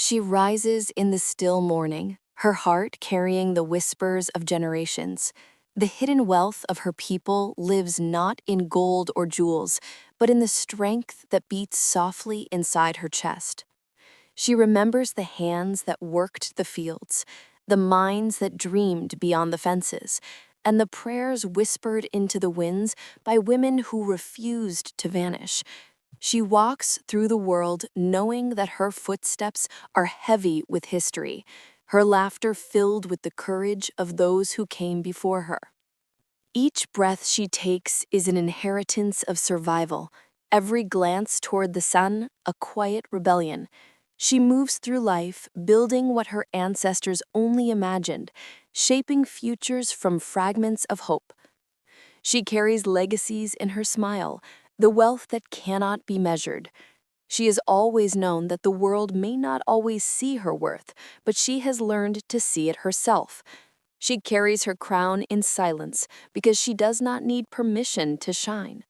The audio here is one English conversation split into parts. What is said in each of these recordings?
She rises in the still morning, her heart carrying the whispers of generations. The hidden wealth of her people lives not in gold or jewels, but in the strength that beats softly inside her chest. She remembers the hands that worked the fields, the minds that dreamed beyond the fences, and the prayers whispered into the winds by women who refused to vanish. She walks through the world knowing that her footsteps are heavy with history, her laughter filled with the courage of those who came before her. Each breath she takes is an inheritance of survival, every glance toward the sun a quiet rebellion. She moves through life building what her ancestors only imagined, shaping futures from fragments of hope. She carries legacies in her smile, the wealth that cannot be measured. She has always known that the world may not always see her worth, but she has learned to see it herself. She carries her crown in silence because she does not need permission to shine.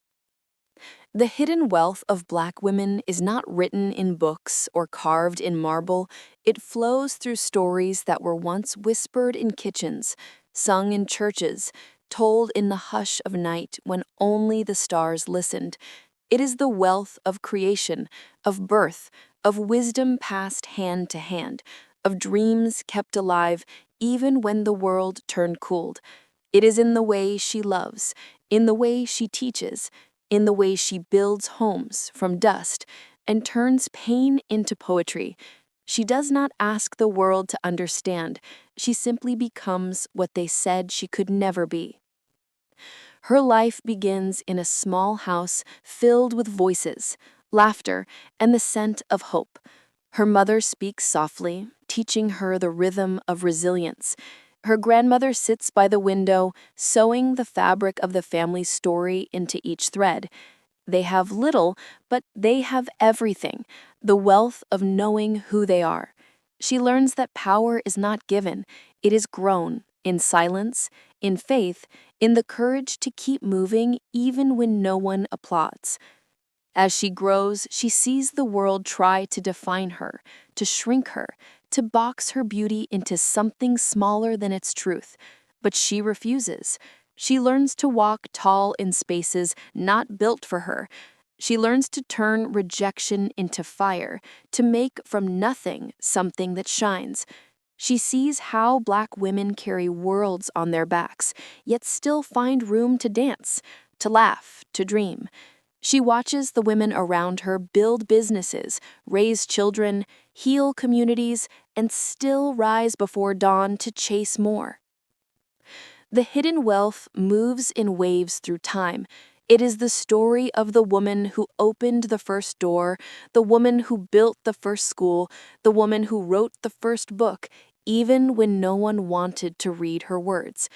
The hidden wealth of Black women is not written in books or carved in marble. It flows through stories that were once whispered in kitchens, sung in churches, told in the hush of night when only the stars listened. It is the wealth of creation, of birth, of wisdom passed hand to hand, of dreams kept alive even when the world turned cold. It is in the way she loves, in the way she teaches, in the way she builds homes from dust and turns pain into poetry. She does not ask the world to understand. She simply becomes what they said she could never be. Her life begins in a small house filled with voices, laughter, and the scent of hope. Her mother speaks softly, teaching her the rhythm of resilience. Her grandmother sits by the window, sewing the fabric of the family's story into each thread. They have little, but they have everything, the wealth of knowing who they are. She learns that power is not given, it is grown in silence, in faith, in the courage to keep moving even when no one applauds. As she grows, she sees the world try to define her, to shrink her, to box her beauty into something smaller than its truth. But she refuses. She learns to walk tall in spaces not built for her. She learns to turn rejection into fire, to make from nothing something that shines. She sees how Black women carry worlds on their backs, yet still find room to dance, to laugh, to dream. She watches the women around her build businesses, raise children, heal communities, and still rise before dawn to chase more. The hidden wealth moves in waves through time. It is the story of the woman who opened the first door, the woman who built the first school, the woman who wrote the first book, even when no one wanted to read her words.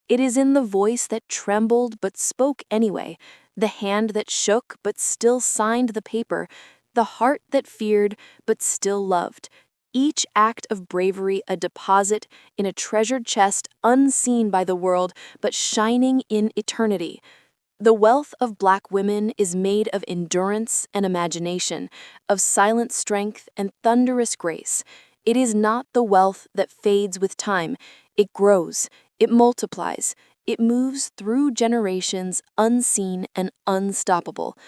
It is in the voice that trembled but spoke anyway, the hand that shook but still signed the paper, the heart that feared but still loved. Each act of bravery a deposit in a treasured chest unseen by the world but shining in eternity. The wealth of Black women is made of endurance and imagination, of silent strength and thunderous grace. It is not the wealth that fades with time. It grows, it multiplies, it moves through generations unseen and unstoppable.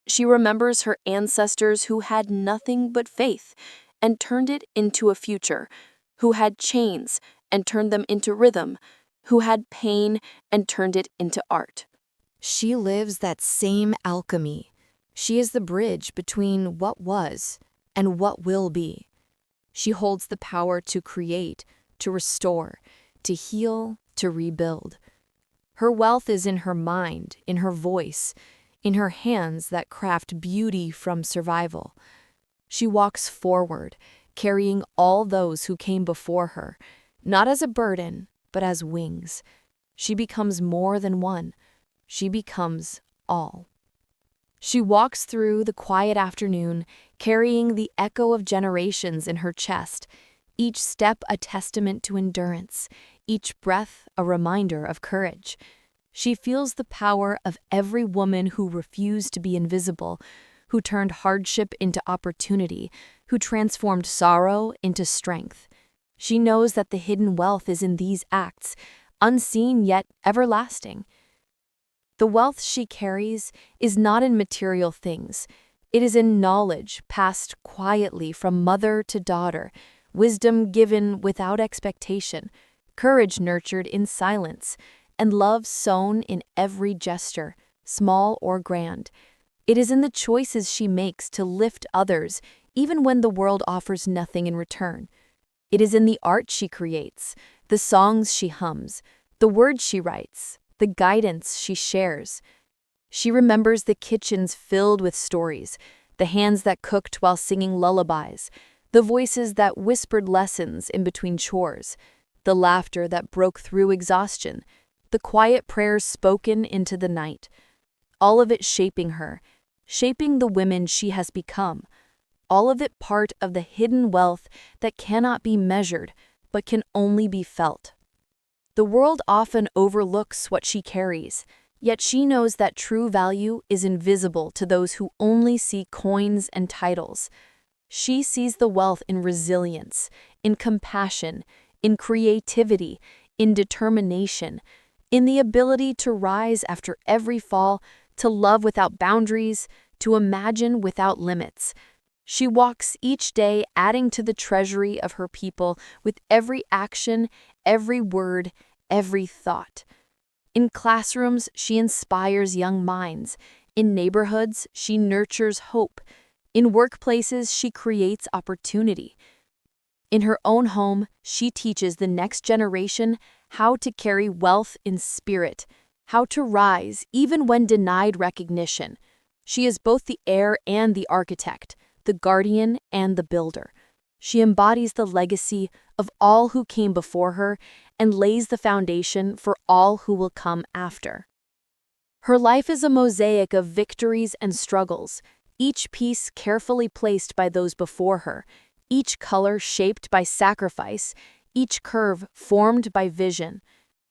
She remembers her ancestors who had nothing but faith and turned it into a future, who had chains and turned them into rhythm, who had pain and turned it into art. She lives that same alchemy. She is the bridge between what was and what will be. She holds the power to create, to restore, to heal, to rebuild. Her wealth is in her mind, in her voice, in her hands that craft beauty from survival. She walks forward, carrying all those who came before her, not as a burden, but as wings. She becomes more than one. She becomes all. She walks through the quiet afternoon, carrying the echo of generations in her chest, each step a testament to endurance, each breath a reminder of courage. She feels the power of every woman who refused to be invisible, who turned hardship into opportunity, who transformed sorrow into strength. She knows that the hidden wealth is in these acts, unseen yet everlasting. The wealth she carries is not in material things. It is in knowledge passed quietly from mother to daughter, wisdom given without expectation, courage nurtured in silence, and love sown in every gesture, small or grand. It is in the choices she makes to lift others, even when the world offers nothing in return. It is in the art she creates, the songs she hums, the words she writes, the guidance she shares. She remembers the kitchens filled with stories, the hands that cooked while singing lullabies, the voices that whispered lessons in between chores, the laughter that broke through exhaustion, the quiet prayers spoken into the night. All of it shaping her, shaping the woman she has become. All of it part of the hidden wealth that cannot be measured, but can only be felt. The world often overlooks what she carries, yet she knows that true value is invisible to those who only see coins and titles. She sees the wealth in resilience, in compassion, in creativity, in determination, in the ability to rise after every fall, to love without boundaries, to imagine without limits. She walks each day adding to the treasury of her people with every action, every word, every thought. In classrooms, she inspires young minds. In neighborhoods, she nurtures hope. In workplaces, she creates opportunity. In her own home, she teaches the next generation how to carry wealth in spirit, how to rise even when denied recognition. She is both the heir and the architect, the guardian and the builder. She embodies the legacy of all who came before her and lays the foundation for all who will come after. Her life is a mosaic of victories and struggles, each piece carefully placed by those before her, each color shaped by sacrifice, each curve formed by vision.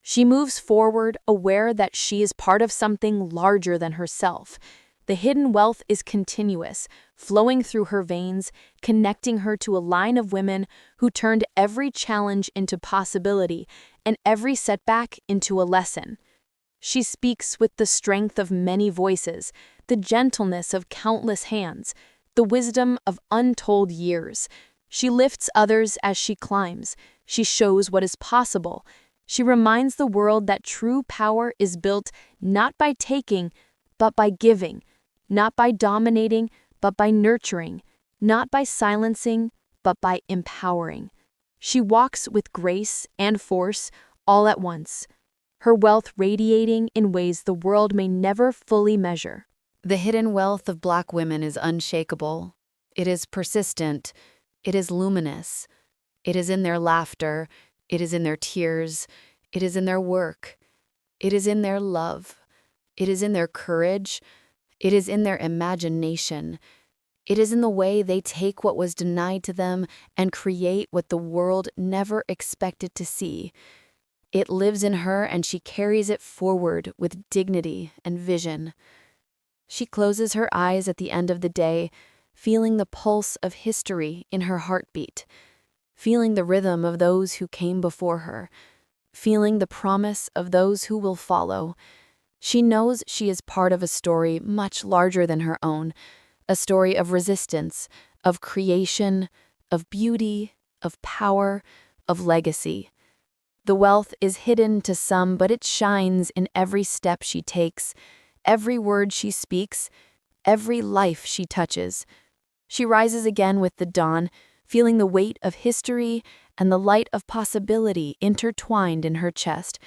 She moves forward, aware that she is part of something larger than herself. The hidden wealth is continuous, flowing through her veins, connecting her to a line of women who turned every challenge into possibility and every setback into a lesson. She speaks with the strength of many voices, the gentleness of countless hands, the wisdom of untold years. She lifts others as she climbs. She shows what is possible. She reminds the world that true power is built not by taking, but by giving, not by dominating, but by nurturing, not by silencing, but by empowering. She walks with grace and force all at once, her wealth radiating in ways the world may never fully measure. The hidden wealth of Black women is unshakable. It is persistent. It is luminous. It is in their laughter. It is in their tears. It is in their work. It is in their love. It is in their courage. It is in their imagination. It is in the way they take what was denied to them and create what the world never expected to see. It lives in her and she carries it forward with dignity and vision. She closes her eyes at the end of the day, feeling the pulse of history in her heartbeat, feeling the rhythm of those who came before her, feeling the promise of those who will follow. She knows she is part of a story much larger than her own, a story of resistance, of creation, of beauty, of power, of legacy. The wealth is hidden to some, but it shines in every step she takes, every word she speaks, every life she touches. She rises again with the dawn, feeling the weight of history and the light of possibility intertwined in her chest.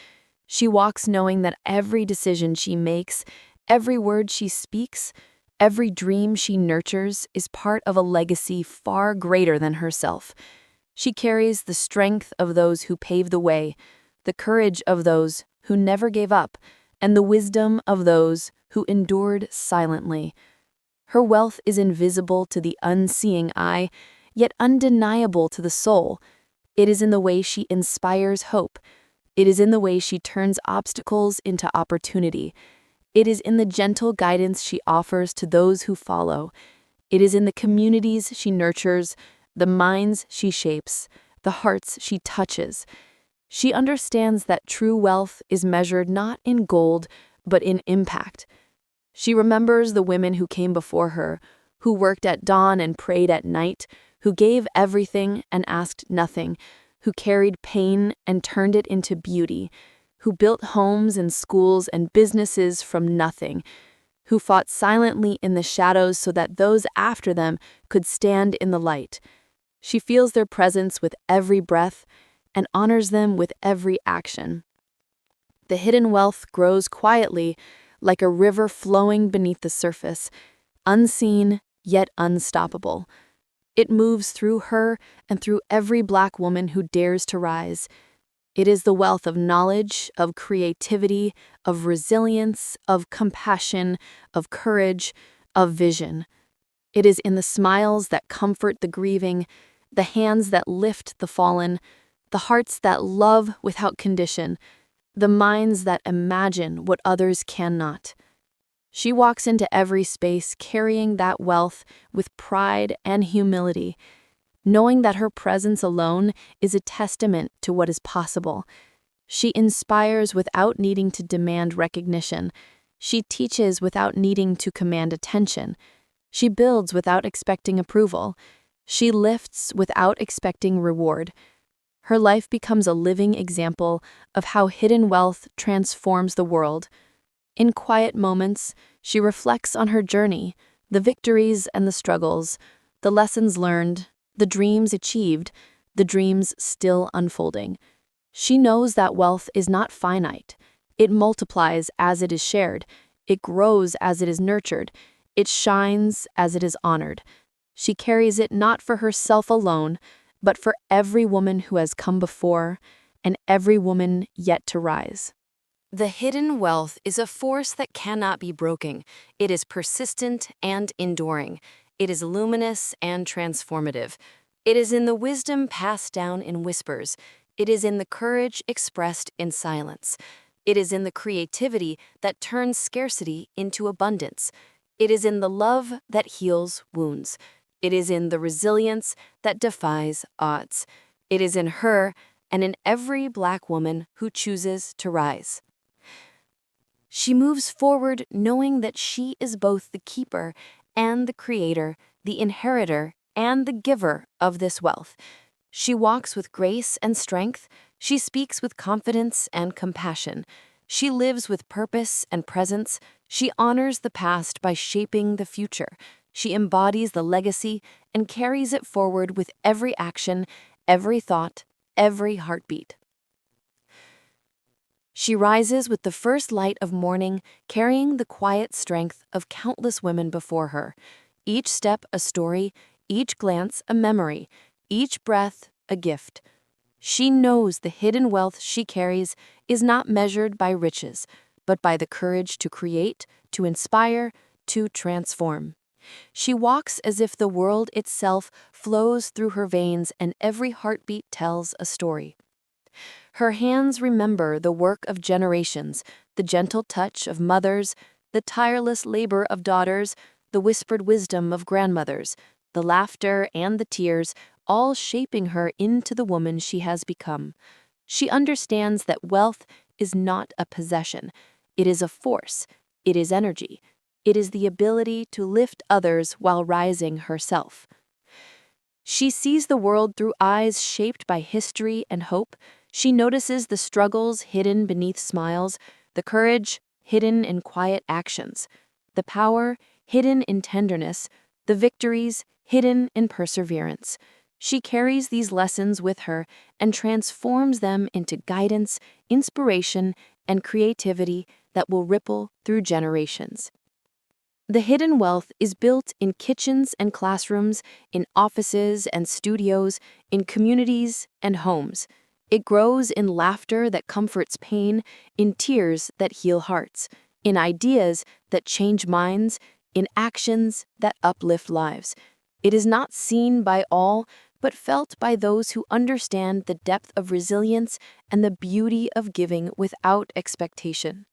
She walks knowing that every decision she makes, every word she speaks, every dream she nurtures is part of a legacy far greater than herself. She carries the strength of those who paved the way, the courage of those who never gave up, and the wisdom of those who endured silently. Her wealth is invisible to the unseeing eye, yet undeniable to the soul. It is in the way she inspires hope. It is in the way she turns obstacles into opportunity. It is in the gentle guidance she offers to those who follow. It is in the communities she nurtures, the minds she shapes, the hearts she touches. She understands that true wealth is measured not in gold, but in impact. She remembers the women who came before her, who worked at dawn and prayed at night, who gave everything and asked nothing, who carried pain and turned it into beauty, who built homes and schools and businesses from nothing, who fought silently in the shadows so that those after them could stand in the light. She feels their presence with every breath and honors them with every action. The hidden wealth grows quietly, like a river flowing beneath the surface, unseen yet unstoppable. It moves through her and through every Black woman who dares to rise. It is the wealth of knowledge, of creativity, of resilience, of compassion, of courage, of vision. It is in the smiles that comfort the grieving, the hands that lift the fallen, the hearts that love without condition, the minds that imagine what others cannot. She walks into every space carrying that wealth with pride and humility, knowing that her presence alone is a testament to what is possible. She inspires without needing to demand recognition. She teaches without needing to command attention. She builds without expecting approval. She lifts without expecting reward. Her life becomes a living example of how hidden wealth transforms the world. In quiet moments, she reflects on her journey, the victories and the struggles, the lessons learned, the dreams achieved, the dreams still unfolding. She knows that wealth is not finite. It multiplies as it is shared. It grows as it is nurtured. It shines as it is honored. She carries it not for herself alone, but for every woman who has come before and every woman yet to rise. The hidden wealth is a force that cannot be broken. It is persistent and enduring. It is luminous and transformative. It is in the wisdom passed down in whispers. It is in the courage expressed in silence. It is in the creativity that turns scarcity into abundance. It is in the love that heals wounds. It is in the resilience that defies odds. It is in her and in every Black woman who chooses to rise. She moves forward knowing that she is both the keeper and the creator, the inheritor and the giver of this wealth. She walks with grace and strength. She speaks with confidence and compassion. She lives with purpose and presence. She honors the past by shaping the future. She embodies the legacy and carries it forward with every action, every thought, every heartbeat. She rises with the first light of morning, carrying the quiet strength of countless women before her. Each step a story, each glance a memory, each breath a gift. She knows the hidden wealth she carries is not measured by riches, but by the courage to create, to inspire, to transform. She walks as if the world itself flows through her veins and every heartbeat tells a story. Her hands remember the work of generations, the gentle touch of mothers, the tireless labor of daughters, the whispered wisdom of grandmothers, the laughter and the tears, all shaping her into the woman she has become. She understands that wealth is not a possession. It is a force. It is energy. It is the ability to lift others while rising herself. She sees the world through eyes shaped by history and hope. She notices the struggles hidden beneath smiles, the courage hidden in quiet actions, the power hidden in tenderness, the victories hidden in perseverance. She carries these lessons with her and transforms them into guidance, inspiration, and creativity that will ripple through generations. The hidden wealth is built in kitchens and classrooms, in offices and studios, in communities and homes. It grows in laughter that comforts pain, in tears that heal hearts, in ideas that change minds, in actions that uplift lives. It is not seen by all, but felt by those who understand the depth of resilience and the beauty of giving without expectation.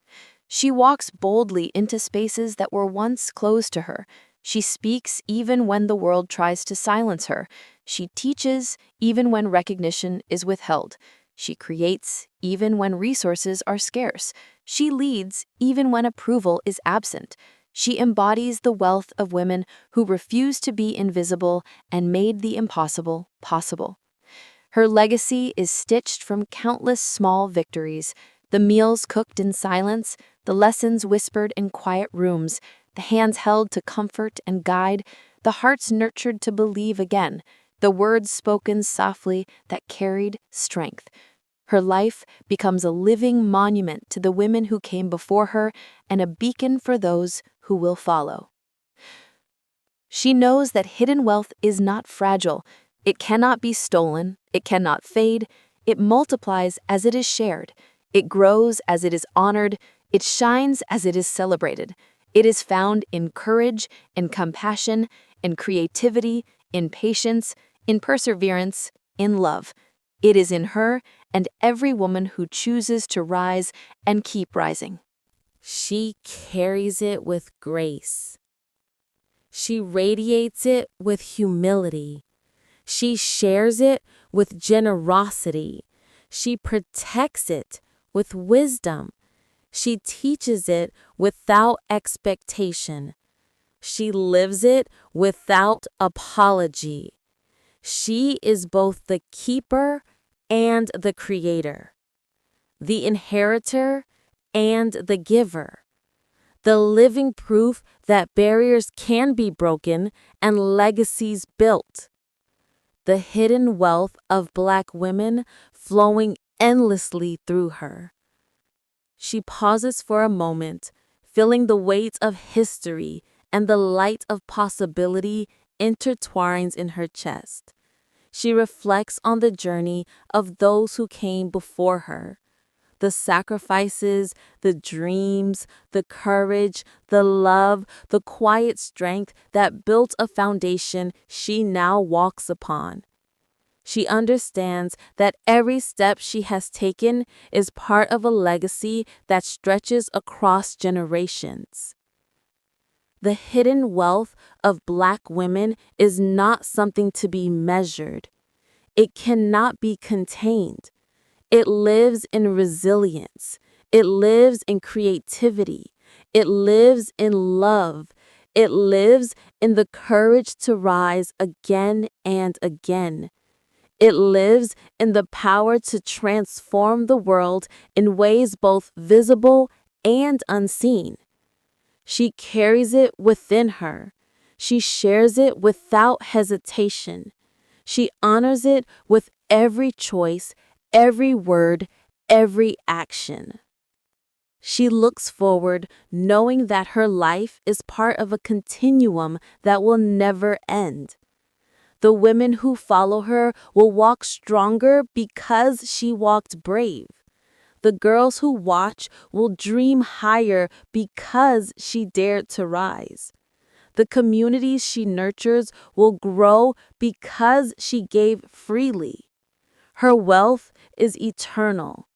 She walks boldly into spaces that were once closed to her. She speaks even when the world tries to silence her. She teaches even when recognition is withheld. She creates even when resources are scarce. She leads even when approval is absent. She embodies the wealth of women who refuse to be invisible and made the impossible possible. Her legacy is stitched from countless small victories, the meals cooked in silence, the lessons whispered in quiet rooms, the hands held to comfort and guide, the hearts nurtured to believe again, the words spoken softly that carried strength. Her life becomes a living monument to the women who came before her and a beacon for those who will follow. She knows that hidden wealth is not fragile. It cannot be stolen. It cannot fade. It multiplies as it is shared. It grows as it is honored. It shines as it is celebrated. It is found in courage, in compassion, in creativity, in patience, in perseverance, in love. It is in her and every woman who chooses to rise and keep rising. She carries it with grace. She radiates it with humility. She shares it with generosity. She protects it with wisdom. She teaches it without expectation. She lives it without apology. She is both the keeper and the creator, the inheritor and the giver, the living proof that barriers can be broken and legacies built. The hidden wealth of Black women flowing endlessly through her. She pauses for a moment, feeling the weight of history and the light of possibility intertwines in her chest. She reflects on the journey of those who came before her, the sacrifices, the dreams, the courage, the love, the quiet strength that built a foundation she now walks upon. She understands that every step she has taken is part of a legacy that stretches across generations. The hidden wealth of Black women is not something to be measured. It cannot be contained. It lives in resilience. It lives in creativity. It lives in love. It lives in the courage to rise again and again. It lives in the power to transform the world in ways both visible and unseen. She carries it within her. She shares it without hesitation. She honors it with every choice, every word, every action. She looks forward, knowing that her life is part of a continuum that will never end. The women who follow her will walk stronger because she walked brave. The girls who watch will dream higher because she dared to rise. The communities she nurtures will grow because she gave freely. Her wealth is eternal.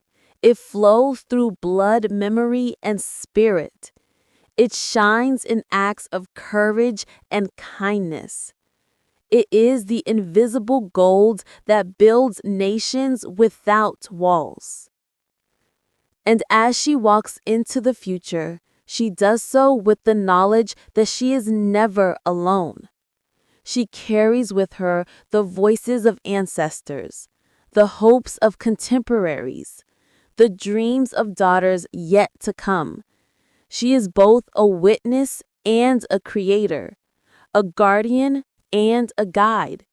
It flows through blood, memory, and spirit. It shines in acts of courage and kindness. It is the invisible gold that builds nations without walls. And as she walks into the future, she does so with the knowledge that she is never alone. She carries with her the voices of ancestors, the hopes of contemporaries, the dreams of daughters yet to come. She is both a witness and a creator, a guardian and a guide.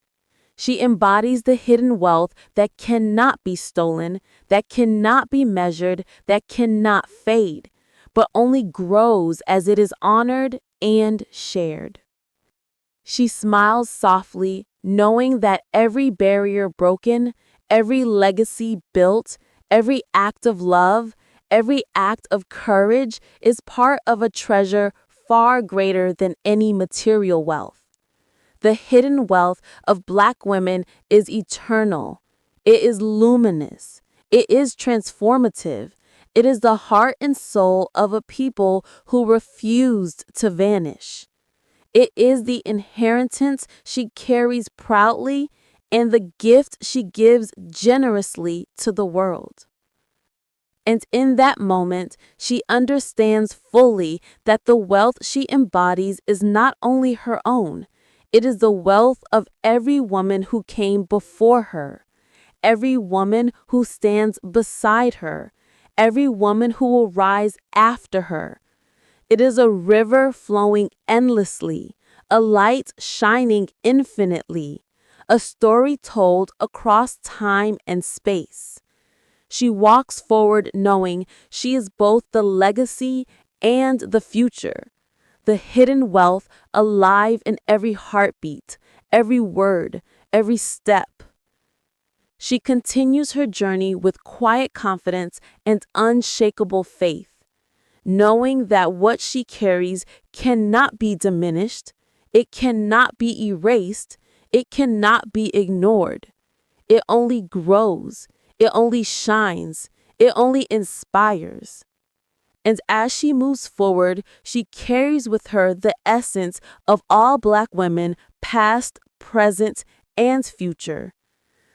She embodies the hidden wealth that cannot be stolen, that cannot be measured, that cannot fade, but only grows as it is honored and shared. She smiles softly, knowing that every barrier broken, every legacy built, every act of love, every act of courage is part of a treasure far greater than any material wealth. The hidden wealth of Black women is eternal. It is luminous. It is transformative. It is the heart and soul of a people who refused to vanish. It is the inheritance she carries proudly and the gift she gives generously to the world. And in that moment, she understands fully that the wealth she embodies is not only her own, it is the wealth of every woman who came before her, every woman who stands beside her, every woman who will rise after her. It is a river flowing endlessly, a light shining infinitely, a story told across time and space. She walks forward knowing she is both the legacy and the future, the hidden wealth alive in every heartbeat, every word, every step. She continues her journey with quiet confidence and unshakable faith, knowing that what she carries cannot be diminished, it cannot be erased, it cannot be ignored. It only grows, it only shines, it only inspires. And as she moves forward, she carries with her the essence of all Black women, past, present, and future.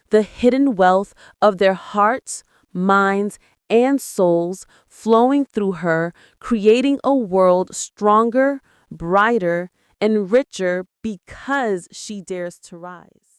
The hidden wealth of their hearts, minds, and souls flowing through her, creating a world stronger, brighter, and richer because she dares to rise.